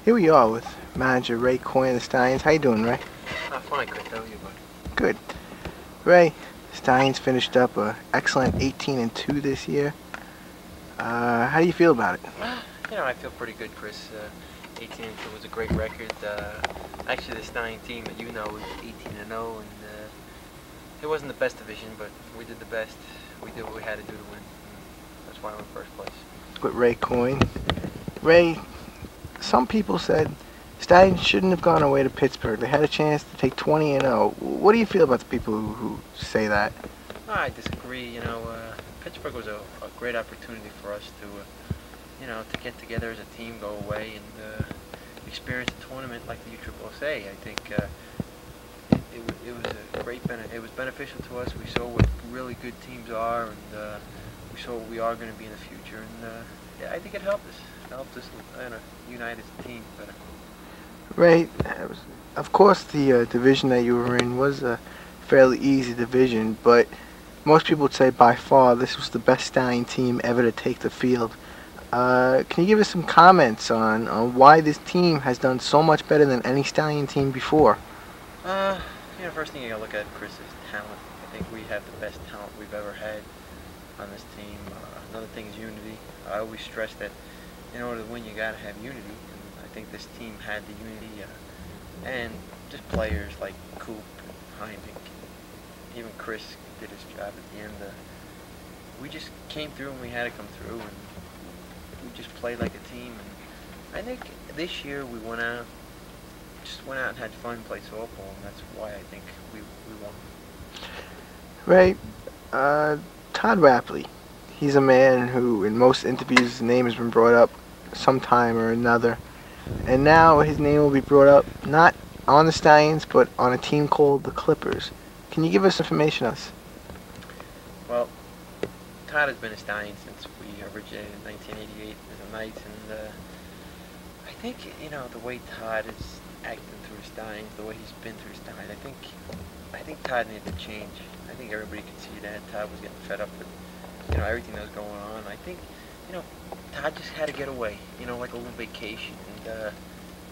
Here we are with manager Ray Coyne of the Stallions. How you doing, Ray? Fine, Chris. How are you, bud? Good. Ray, Stallions finished up a excellent 18-2 this year. How do you feel about it? I feel pretty good, Chris. 18 and 2 was a great record. Actually, the Stallion team that you know was 18 and 0, and it wasn't the best division, but we did the best. We did what we had to do to win. And that's why we're in first place. With Ray Coyne. Ray, some people said Stallions shouldn't have gone away to Pittsburgh. They had a chance to take 20 and 0. What do you feel about the people who say that? I disagree. Pittsburgh was a great opportunity for us to get together as a team, go away, and experience a tournament like the USSSA. I think it was a great it was beneficial to us. We saw what really good teams are, and we saw what we are going to be in the future. And yeah, I think it helped us. It helped us unite as a team better. Ray, of course the division that you were in was a fairly easy division, but most people would say by far this was the best Stallion team ever to take the field. Can you give us some comments on why this team has done so much better than any Stallion team before? First thing you gotta look at, Chris, is talent. I think we have the best talent we've ever had on this team. Another thing is unity. I always stress that in order to win, you gotta have unity, and I think this team had the unity, and just players like Coop and Hymick, even Chris did his job at the end. We just came through and we had to come through, and we just played like a team. And I think this year we went out and had fun, played softball, and that's why I think we won. Ray, Todd Rapley, he's a man who in most interviews his name has been brought up sometime or another, and now his name will be brought up not on the Stallions but on a team called the Clippers. Can you give us information on this? Well, Todd has been a Stallion since we originated in 1988 as a Knights, and I think the way Todd is acting through the Stallions, the way he's been through the Stallions, I think Todd needed to change. I think everybody could see that Todd was getting fed up with everything that was going on. I think Todd just had to get away, like a little vacation, and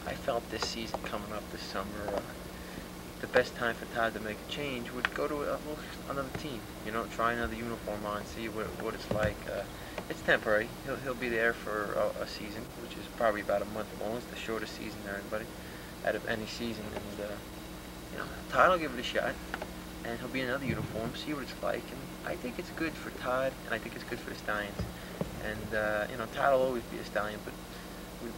I felt this season coming up this summer, the best time for Todd to make a change would go to another team. Try another uniform on, see what it's like. It's temporary. He'll be there for a season, which is probably about a month long. It's the shortest season there, anybody out of any season, and Todd will give it a shot, and he'll be in another uniform, see what it's like. And I think it's good for Todd, and I think it's good for the Stallions. And Todd will always be a Stallion, but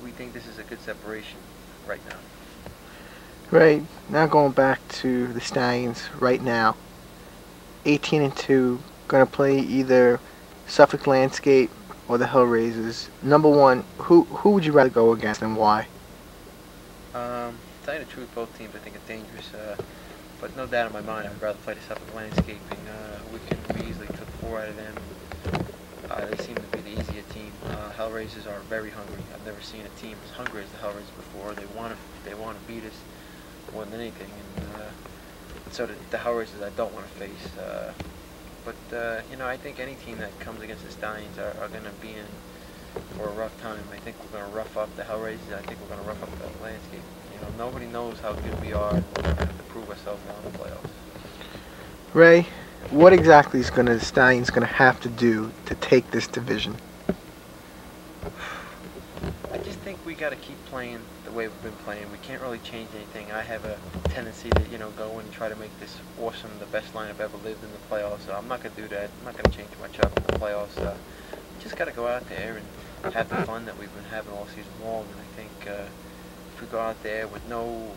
we think this is a good separation right now. Ray, now going back to the Stallions right now, 18-2, going to play either Suffolk Landscape or the Hellraisers. Number one, who would you rather go against and why? To tell you the truth, both teams I think are dangerous, but no doubt in my mind I'd rather play the Suffolk Landscaping. We easily took 4 out of them. They seem to be the easier team. Hellraisers are very hungry. I've never seen a team as hungry as the Hellraisers before. They want to beat us more than anything, and so the Hellraisers I don't want to face. But I think any team that comes against the Stallions are going to be in for a rough time. I think we're going to rough up the Hellraisers. I think we're going to rough up the Landscape. Nobody knows how good we are. We're going to have to prove ourselves now in the playoffs. Ray, what exactly is the Stallions going to have to do to take this division? I just think we got to keep playing the way we've been playing. We can't really change anything. I have a tendency to go and try to make this awesome, the best line I've ever lived in the playoffs. So I'm not going to do that. I'm not going to change much up in the playoffs. We just got to go out there and have the fun that we've been having all season long. And I think if we go out there with no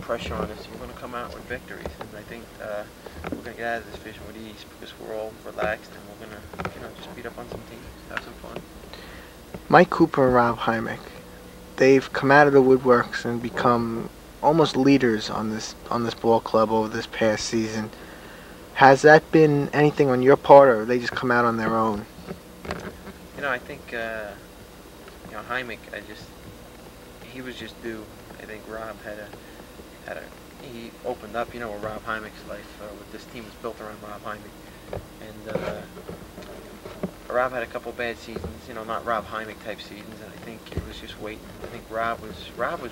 pressure on us, we're going to come out with victories. And I think we're going to get out of this division with ease because we're all relaxed and we're going to just beat up on some teams, have some fun. Mike Cooper and Rob Hymick, they've come out of the woodworks and become almost leaders on this ball club over this past season. Has that been anything on your part, or they just come out on their own? I think Hymick, he was just due. I think Rob he opened up, with Rob Hymick's life. With this team was built around Rob Hymick, and Rob had a couple bad seasons, not Rob Hymick type seasons, and I think it was just waiting. I think Rob was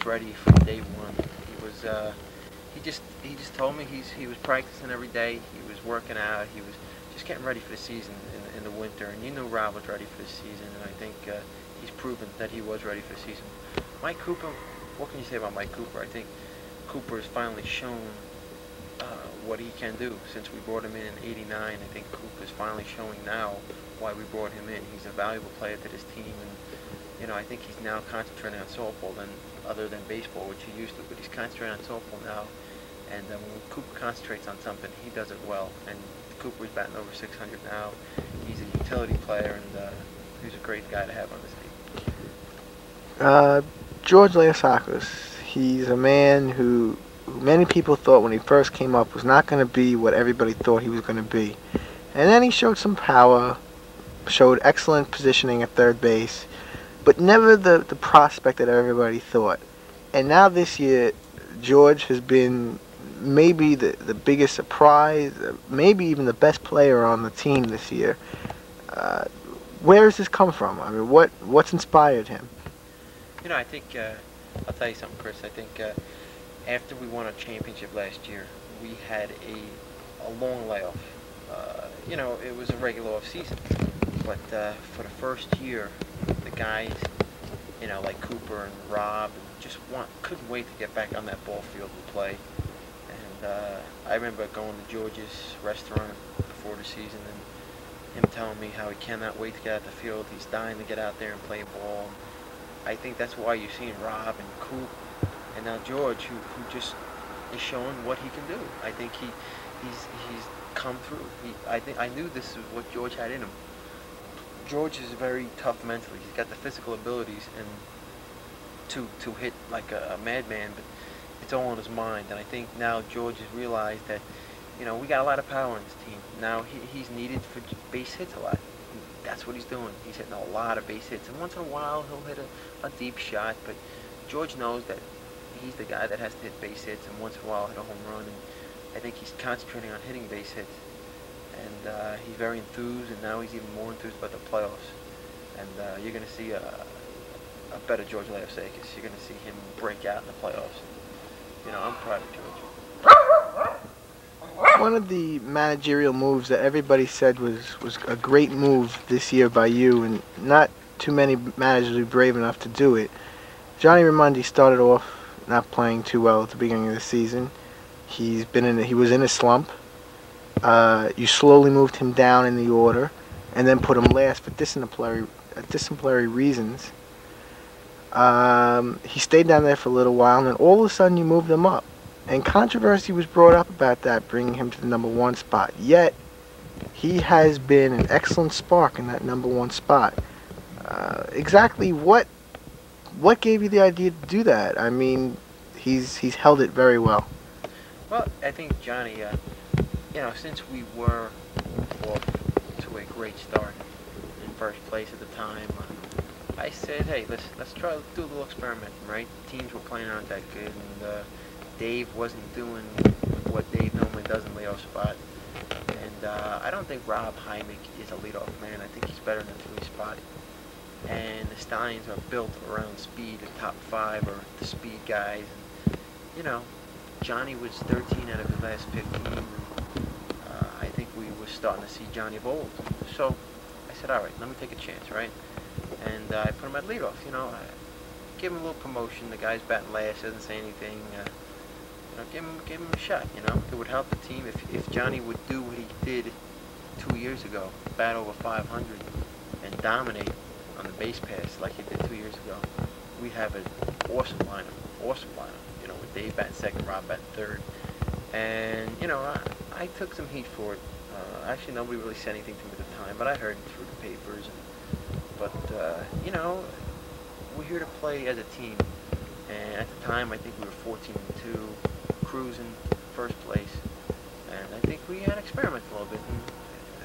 ready from day one. He just told me he was practicing every day. He was working out. He was just getting ready for the season in the winter, and you knew Rob was ready for the season, and I think he's proven that he was ready for the season. Mike Cooper, what can you say about Mike Cooper? I think Cooper has finally shown what he can do since we brought him in '89. I think Cooper's finally showing now why we brought him in. He's a valuable player to this team, and I think he's now concentrating on softball other than baseball, which he used to, but he's concentrating on softball now. And when Cooper concentrates on something, he does it well. And Cooper's batting over 600 now. He's a utility player, and he's a great guy to have on this team. George Lansakis, he's a man who many people thought when he first came up was not going to be what everybody thought he was going to be. And then he showed some power, showed excellent positioning at third base, but never the prospect that everybody thought. And now this year, George has been maybe the biggest surprise, maybe even the best player on the team this year. Where does this come from? I mean, what's inspired him? I think, I'll tell you something, Chris. I think after we won a championship last year, we had a long layoff. It was a regular off season, but for the first year, the guys, like Cooper and Rob, just couldn't wait to get back on that ball field and play. And I remember going to George's restaurant before the season and him telling me how he cannot wait to get out the field. He's dying to get out there and play ball. I think that's why you're seeing Rob and Coop and now George, who just is showing what he can do. I think he's come through. I knew this is what George had in him. George is very tough mentally. He's got the physical abilities and to hit like a madman, but it's all in his mind. And I think now George has realized that, we got a lot of power on this team. Now he's needed for base hits a lot. That's what he's doing. He's hitting a lot of base hits, and once in a while he'll hit a deep shot. But George knows that he's the guy that has to hit base hits, and once in a while hit a home run. And I think he's concentrating on hitting base hits, and he's very enthused. And now he's even more enthused about the playoffs. And you're going to see a better George Lansakis. You're going to see him break out in the playoffs. I'm proud of George. One of the managerial moves that everybody said was a great move this year by you, and not too many managers were brave enough to do it. Johnny Raimondi started off not playing too well at the beginning of the season. He was in a slump. You slowly moved him down in the order, and then put him last for disciplinary reasons. He stayed down there for a little while, and then all of a sudden you moved him up. And controversy was brought up about that, bringing him to the number 1 spot. Yet, he has been an excellent spark in that number 1 spot. Exactly what gave you the idea to do that? I mean, he's held it very well. Well, I think Johnny, since we were off to a great start in first place at the time, I said, hey, let's try to do a little experiment, right? Teams were playing aren't that good, and Dave wasn't doing what Dave normally does in the leadoff spot. And I don't think Rob Hymick is a leadoff man. I think he's better in the 3 spot. And the Stallions are built around speed. The top 5 are the speed guys. And, Johnny was 13 out of his last 15. I think we were starting to see Johnny of old. So I said, all right, let me take a chance, right? And I put him at leadoff. I give him a little promotion. The guy's batting last, doesn't say anything. Give him a shot. It would help the team if Johnny would do what he did 2 years ago, bat over 500, and dominate on the base pass like he did 2 years ago. We'd have an awesome lineup. With Dave batting second, Rob batting third, and I took some heat for it. Actually, nobody really said anything to me at the time, but I heard it through the papers. But we're here to play as a team, and at the time, I think we were 14-2. Cruising first place, and I think we had experimented a little bit, and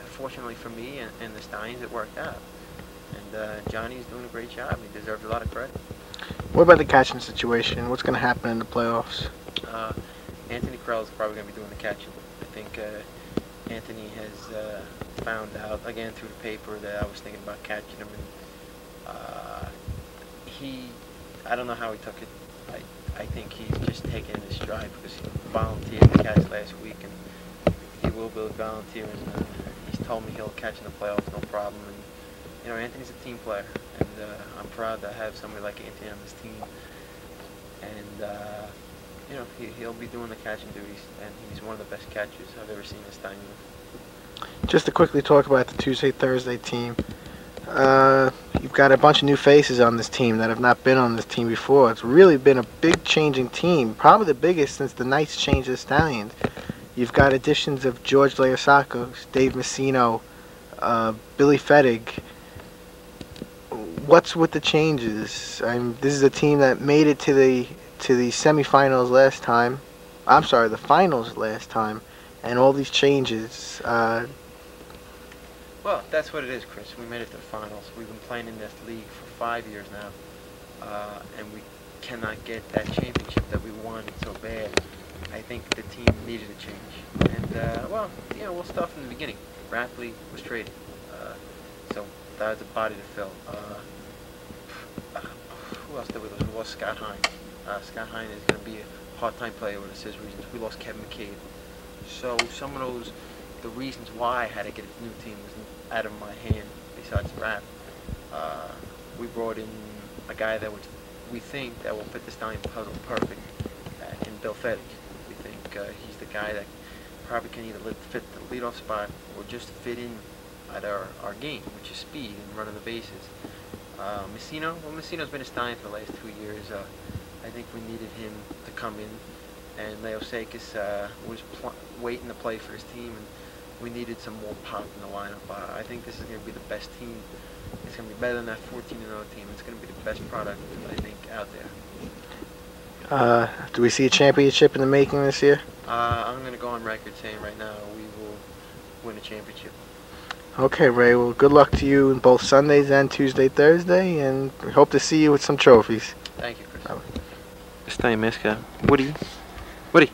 fortunately for me and the Steins, it worked out. And Johnny's doing a great job. He deserves a lot of credit. What about the catching situation? What's going to happen in the playoffs? Anthony Krell is probably going to be doing the catching. I think Anthony has found out again through the paper that I was thinking about catching him, and I don't know how he took it. I think he's just taking it in his stride because he volunteered to catch last week, and he will be volunteering. He's told me he'll catch in the playoffs, no problem. And you know, Anthony's a team player, and I'm proud to have somebody like Anthony on this team. And you know, he'll be doing the catching duties, and he's one of the best catchers I've ever seen in Stein. Just to quickly talk about the Tuesday-Thursday team. You've got a bunch of new faces on this team that have not been on this team before. It's really been a big changing team, probably the biggest since the Knights changed the Stallions. You've got additions of George Leosakos, Dave Messino, Billy Fettig. What's with the changes? This is a team that made it to the semifinals last time. I'm sorry, the finals last time, and all these changes. Well, that's what it is, Chris. We made it to the finals. We've been playing in this league for 5 years now, and we cannot get that championship that we wanted so bad. I think the team needed a change. And, well, you know, we'll start from the beginning. Rapley was traded, so that was a body to fill. Who else did we lose? We lost Scott Hine. Scott Hine is going to be a part-time player with his reasons. We lost Kevin McCabe. So some of those, the reasons why I had to get a new team was out of my hand, besides Rap. We brought in a guy that we think that will fit the Stallion puzzle perfect in Bill Fettig. We think he's the guy that probably can either fit the leadoff spot or just fit in at our game, which is speed and running the bases. Messino's been a Stallion for the last 2 years. I think we needed him to come in, and Leosakis was waiting to play for his team, and we needed some more pop in the lineup. I think this is going to be the best team. It's going to be better than that 14-0 team. It's going to be the best product, I think, out there. Do we see a championship in the making this year? I'm going to go on record saying right now we will win a championship. Okay, Ray. Well, good luck to you in both Sundays and Tuesday, Thursday, and we hope to see you with some trophies. Thank you, Chris. Bye. Stallion mascot, Woody. Woody.